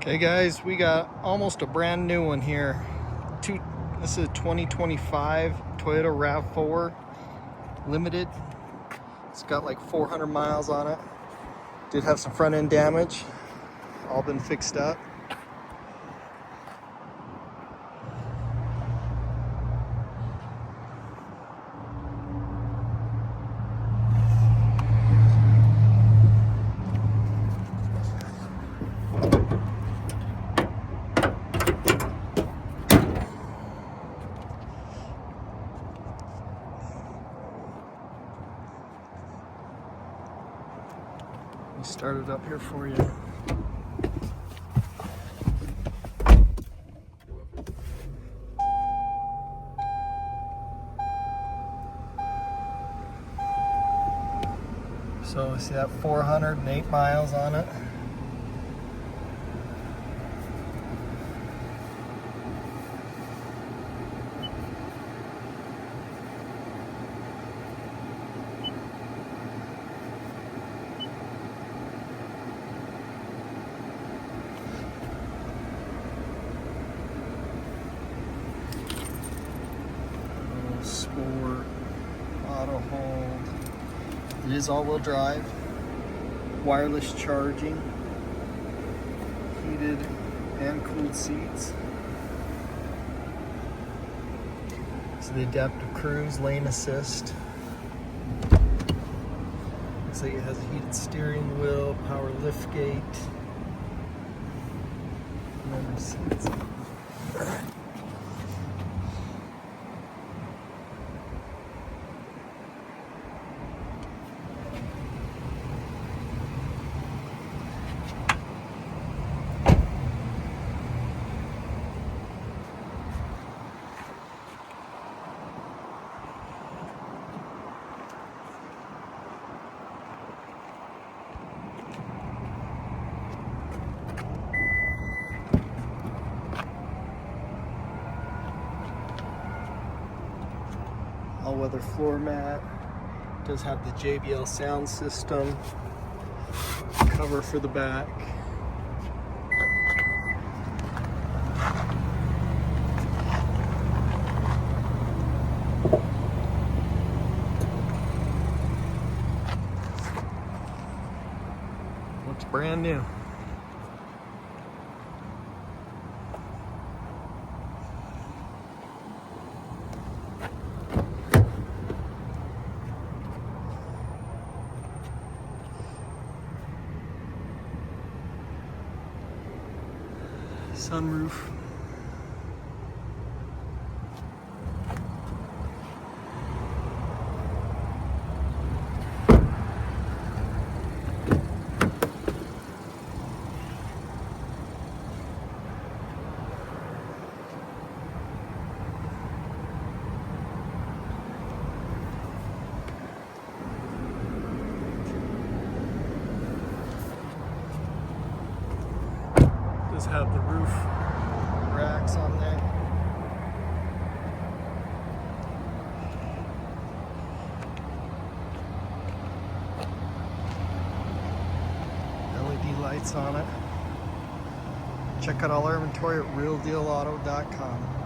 Okay guys, we got almost a brand new one here. This is a 2025 Toyota Rav4 Limited. It's got like 400 miles on it. Did have some front end damage, all been fixed up. Let me start it up here for you. So we see that 408 miles on it. Sport, auto hold. It is all-wheel drive, wireless charging, heated and cooled seats. So the adaptive cruise, lane assist. Looks like it has a heated steering wheel, power lift gate, memory seats. All-weather floor mat. Does have the JBL sound system. Cover for the back. Looks brand new. Sunroof. Does have the roof racks on there. LED lights on it. Check out all our inventory at realdealauto.com.